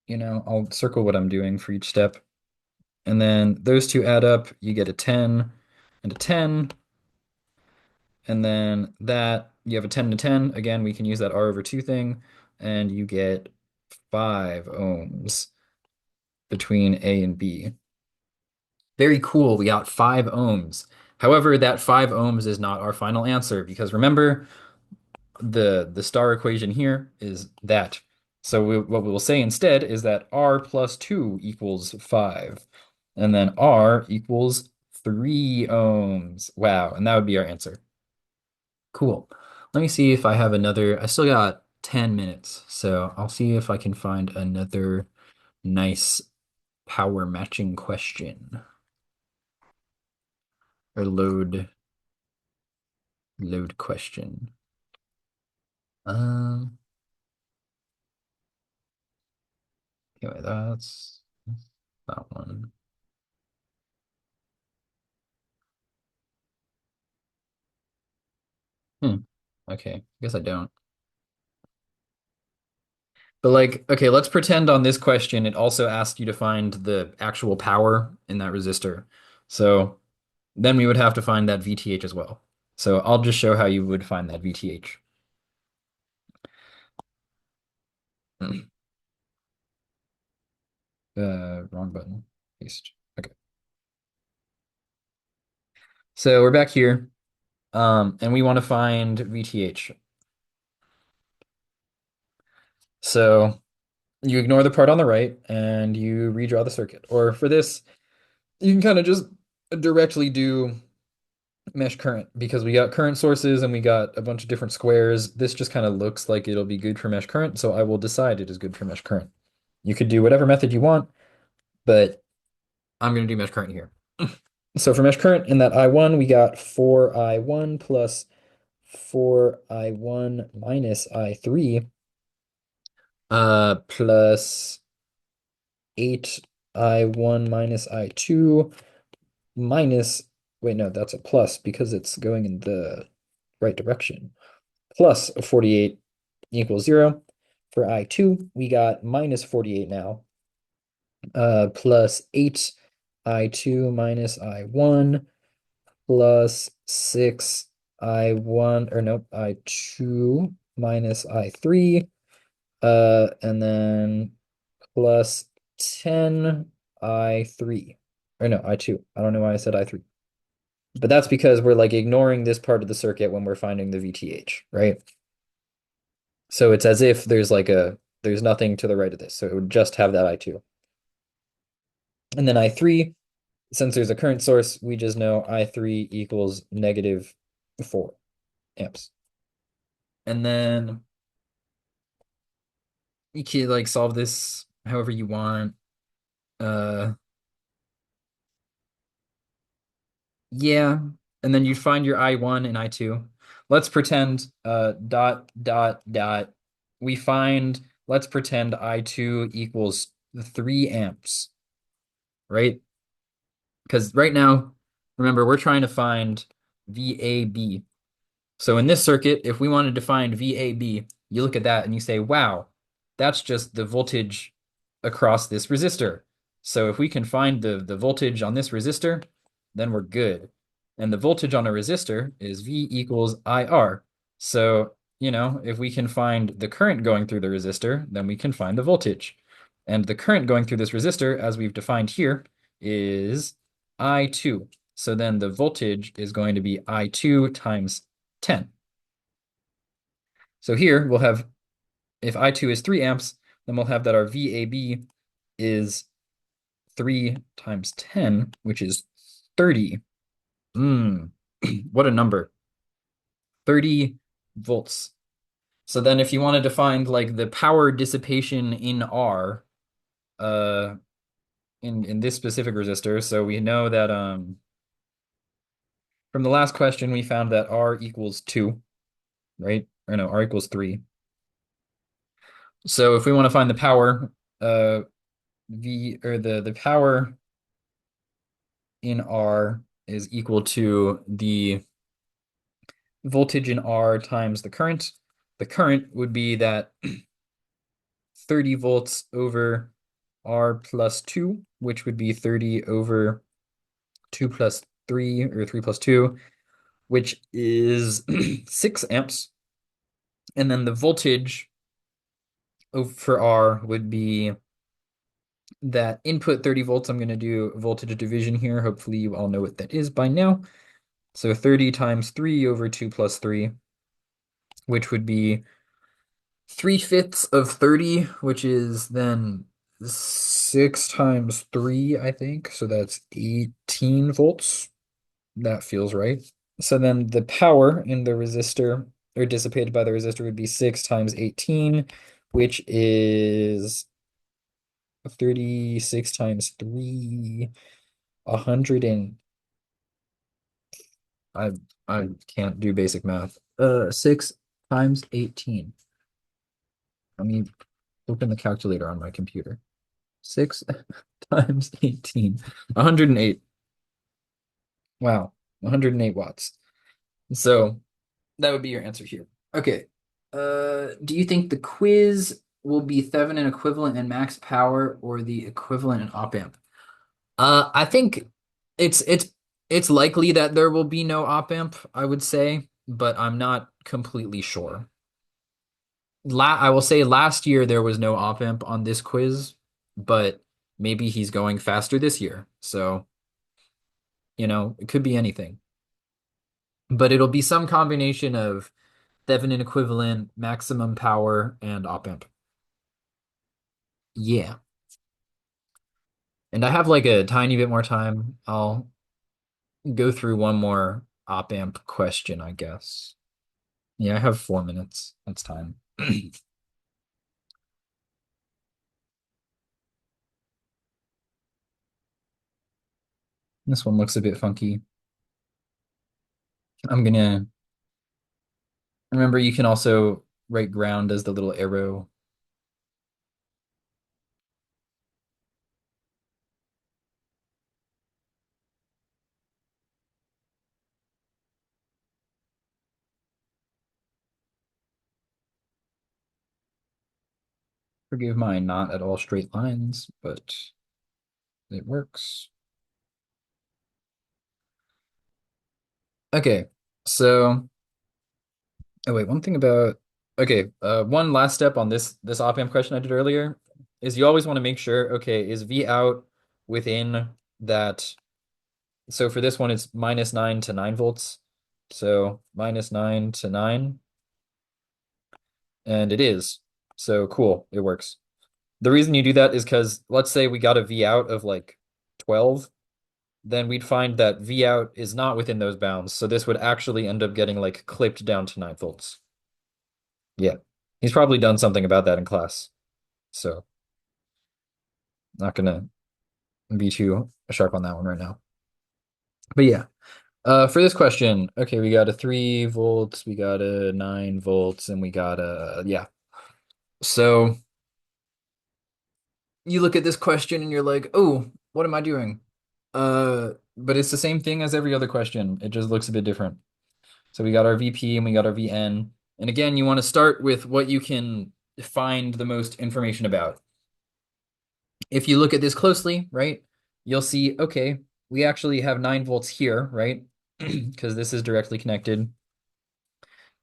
I'll circle what I'm doing for each step. And then those two add up, you get a 10 and a 10. And then that you have a 10 and a 10. Again, we can use that R over 2 thing, and you get 5 ohms between A and B. Very cool. We got 5 ohms. However, that 5 ohms is not our final answer because remember, the star equation here is that. So what we will say instead is that R plus 2 equals 5. And then R equals 3 ohms. Wow. And that would be our answer. Cool. Let me see if I have another. I still got 10 minutes. So I'll see if I can find another nice power matching question or load question. Um, anyway, that's that one. Hmm. Okay, I guess I don't. But like, okay, let's pretend on this question it also asked you to find the actual power in that resistor. So then we would have to find that VTH as well. So I'll just show how you would find that VTH. Wrong button. Paste. Okay. So we're back here, and we want to find VTH. So you ignore the part on the right and you redraw the circuit. Or for this, you can kind of just directly do mesh current because we got current sources and we got a bunch of different squares. This just kind of looks like it'll be good for mesh current, so I will decide it is good for mesh current. You could do whatever method you want, but I'm going to do mesh current here. So for mesh current in that I1, we got 4I1 plus 4I1 minus I3 plus 8 I1 minus I2 minus, wait, no, that's a plus because it's going in the right direction. Plus 48 equals 0. For I2, we got minus 48 now. Plus 8 I2 minus I1 plus 6 I1, or nope, I2 minus I3, and then plus 10 I3. Or no, I2. I don't know why I said I3. But that's because we're like ignoring this part of the circuit when we're finding the VTH, right? So it's as if there's nothing to the right of this. So it would just have that I2. And then I3, since there's a current source, we just know I3 equals negative 4 amps. And then you can like solve this however you want. Uh yeah. And then you find your I1 and I2. Let's pretend dot dot dot. We find let's pretend I2 equals 3 amps, right? Because right now, remember, we're trying to find VAB. So in this circuit, if we wanted to find VAB, you look at that and you say, wow, that's just the voltage across this resistor. So if we can find the voltage on this resistor, then we're good. And the voltage on a resistor is V equals IR. So, if we can find the current going through the resistor, then we can find the voltage. And the current going through this resistor, as we've defined here, is I2. So then the voltage is going to be I2 times 10. So here we'll have, if I2 is 3 amps, then we'll have that our VAB is 3 times 10, which is 30. Mm, what a number. 30 volts. So then if you wanted to find like the power dissipation in R, uh, in this specific resistor, so we know that from the last question we found that R equals 2, right? Or no, R equals 3. So if we want to find the power, the power in R is equal to the voltage in R times the current. The current would be that 30 volts over R plus 2, which would be 30 over 2 plus 3, or 3 plus 2, which is 6 amps. And then the voltage for R would be that input 30 volts. I'm going to do voltage division here. Hopefully you all know what that is by now. So 30 times 3 over 2 plus 3, which would be 3/5 of 30, which is then 6 times 3, I think. So that's 18 volts. That feels right. So then the power in the resistor, or dissipated by the resistor, would be 6 times 18, which is 36 times 3, 100 and I I can't do basic math. 6 times 18. Let me open the calculator on my computer. 6 times 18. 108. Wow. 108 watts. So that would be your answer here. Okay. Do you think the quiz will be Thevenin equivalent and max power or the equivalent in op amp? I think it's it's it's likely that there will be no op amp, I would say, but I'm not completely sure. I will say last year there was no op amp on this quiz, but maybe he's going faster this year. So, it could be anything. But it'll be some combination of Thevenin equivalent, maximum power, and op amp. Yeah. And I have like a tiny bit more time. I'll go through one more op amp question, I guess. Yeah, I have 4 minutes. That's time. This one looks a bit funky. I'm gonna remember you can also write ground as the little arrow. Forgive my not at all straight lines, but it works. Okay, so oh wait, one thing about okay, one last step on this op-amp question I did earlier is you always want to make sure, okay, is V out within that? So for this one, it's -9 to 9 volts. So -9 to 9, and it is. So cool, it works. The reason you do that is because let's say we got a V out of like 12, then we'd find that V out is not within those bounds. So this would actually end up getting like clipped down to 9 volts. Yeah. He's probably done something about that in class. So not gonna be too sharp on that one right now. But yeah. For this question, okay, we got a 3 volts, we got a 9 volts, and we got a yeah. So you look at this question and you're like, oh, what am I doing? But it's the same thing as every other question. It just looks a bit different. So we got our VP and we got our VN. And again, you want to start with what you can find the most information about. If you look at this closely, right, you'll see, okay, we actually have 9 volts here, right? Because this is directly connected.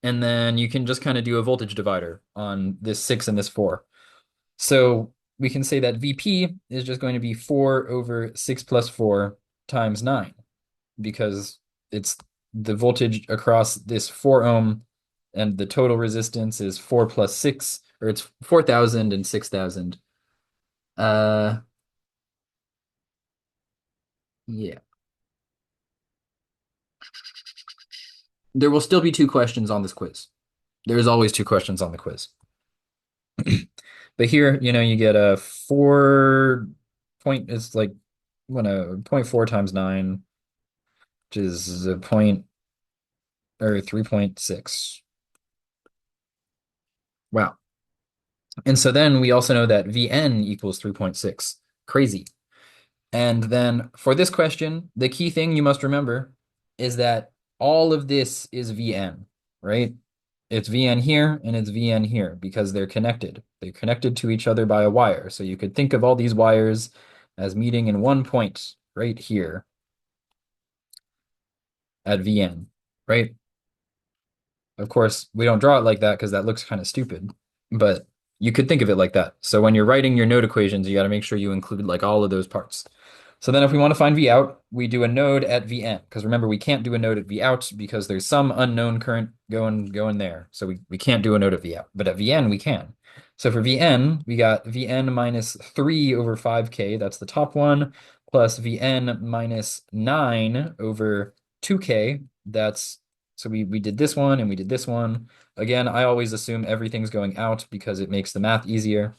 And then you can just kind of do a voltage divider on this 6 and this 4. So we can say that VP is just going to be 4 over 6 plus 4 times 9 because it's the voltage across this 4 ohm and the total resistance is 4 plus 6, or it's 4,000 and 6,000. Uh, yeah. There will still be two questions on this quiz. There's always two questions on the quiz. But here, you get a 4 point, it's like, what, a point 4 times 9, which is a point, or 3.6. Wow. And so then we also know that Vn equals 3.6. Crazy. And then for this question, the key thing you must remember is that all of this is Vn, right? It's Vn here and it's Vn here because they're connected. They're connected to each other by a wire. So you could think of all these wires as meeting in one point right here at Vn, right? Of course, we don't draw it like that because that looks kind of stupid, but you could think of it like that. So when you're writing your node equations, you got to make sure you include like all of those parts. So then if we want to find V out, we do a node at Vn. Because remember, we can't do a node at V out because there's some unknown current going there. So we can't do a node at V out. But at Vn, we can. So for Vn, we got Vn minus 3 over 5k, that's the top one, plus Vn minus 9 over 2k, that's so we did this one and we did this one. Again, I always assume everything's going out because it makes the math easier.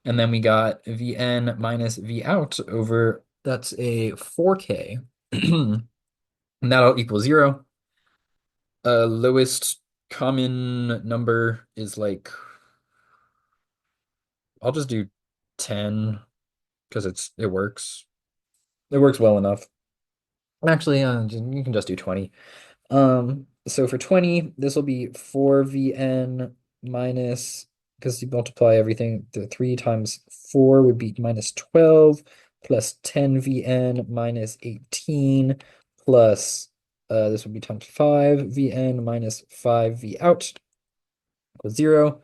And then we got Vn minus V out over, that's a 4k. And that'll equal 0. Lowest common number is like, I'll just do 10 because it works. It works well enough. Actually, you can just do 20. So for 20, this will be 4Vn minus, because you multiply everything, the 3 times 4 would be minus 12, plus 10Vn minus 18, plus, this would be times 5Vn minus 5V out equals 0.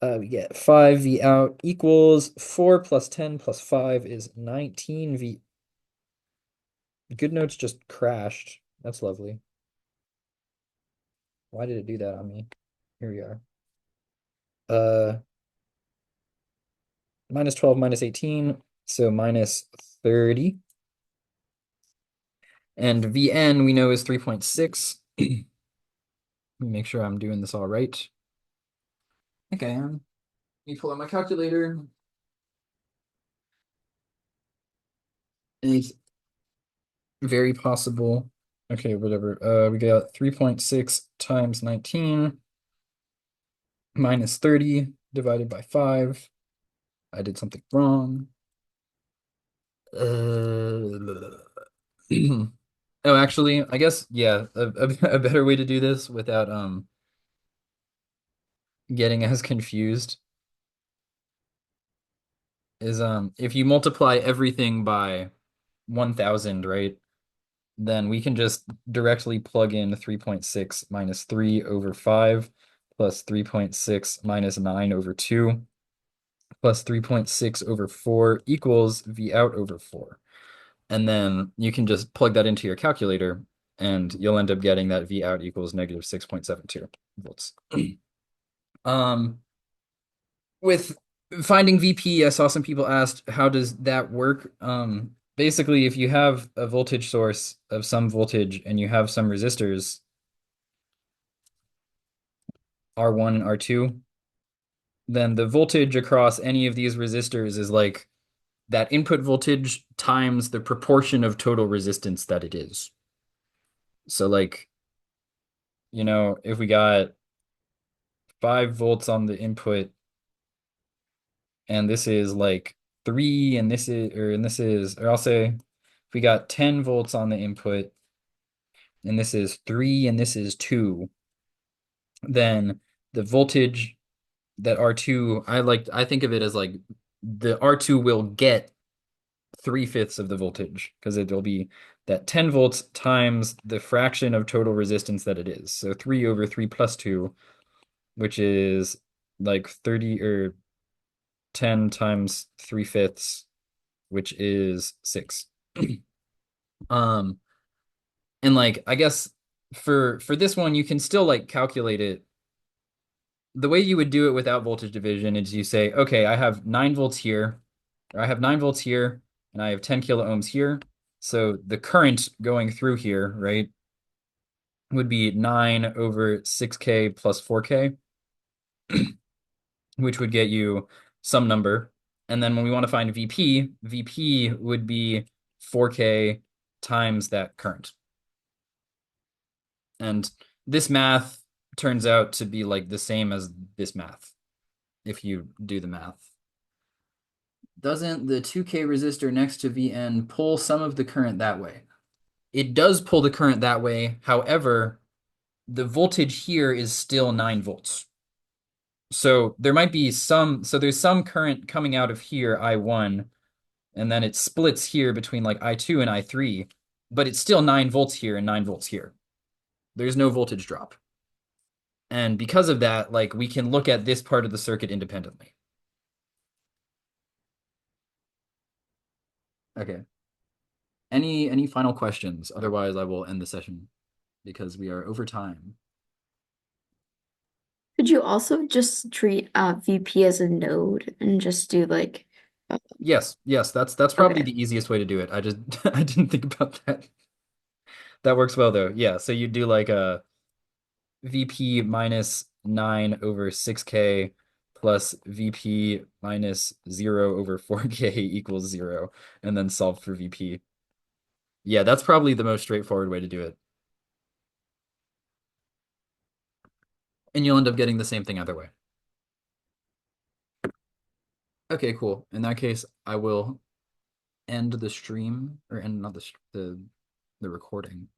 We get 5V out equals 4 plus 10 plus 5 is 19V. GoodNotes just crashed. That's lovely. Why did it do that on me? Here we are. Uh, minus 12 minus 18, so minus 30. And Vn we know is 3.6. Let me make sure I'm doing this all right. Okay, let me pull out my calculator. It's very possible. Okay, whatever. We got 3.6 times 19 minus 30 divided by 5. I did something wrong. Oh, actually, I guess yeah, a better way to do this without getting as confused is if you multiply everything by 1000, right? Then we can just directly plug in 3.6 minus 3 over 5 plus 3.6 minus 9 over 2 plus 3.6 over 4 equals V out over 4. And then you can just plug that into your calculator and you'll end up getting that V out equals negative 6.72 volts. Um, with finding VP, I saw some people asked, how does that work? Basically, if you have a voltage source of some voltage and you have some resistors, R1 and R2, then the voltage across any of these resistors is like that input voltage times the proportion of total resistance that it is. So like, if we got 5 volts on the input and this is like 3 and or I'll say if we got 10 volts on the input and this is 3 and this is 2, then the voltage that R2, I think of it as like the R2 will get 3/5 of the voltage because it'll be that 10 volts times the fraction of total resistance that it is. So 3 over 3 plus 2, which is like 30 or 10 times 3/5, which is 6. Um, and like I guess for this one you can still like calculate it. The way you would do it without voltage division is you say, okay, I have 9 volts here, or I have 9 volts here, and I have 10 kilo ohms here. So the current going through here, right, would be 9 over 6K plus 4K, which would get you some number. And then when we want to find VP would be 4K times that current. And this math turns out to be like the same as this math if you do the math. Doesn't the 2K resistor next to VN pull some of the current that way? It does pull the current that way. However, the voltage here is still 9 volts. So there might be there's some current coming out of here, I1, and then it splits here between like I2 and I3, but it's still 9 volts here and 9 volts here. There's no voltage drop. And because of that, like we can look at this part of the circuit independently. Okay. Any final questions? Otherwise, I will end the session because we are over time. Could you also just treat VP as a node and just do like uh, Yes, that's probably okay. the easiest way to do it. I just I didn't think about that. That works well though. Yeah, so you do like a VP minus 9 over 6K plus VP minus 0 over 4K equals 0, and then solve for VP. Yeah, that's probably the most straightforward way to do it. And you'll end up getting the same thing either way. Okay, cool. In that case, I will end the stream or end not the recording.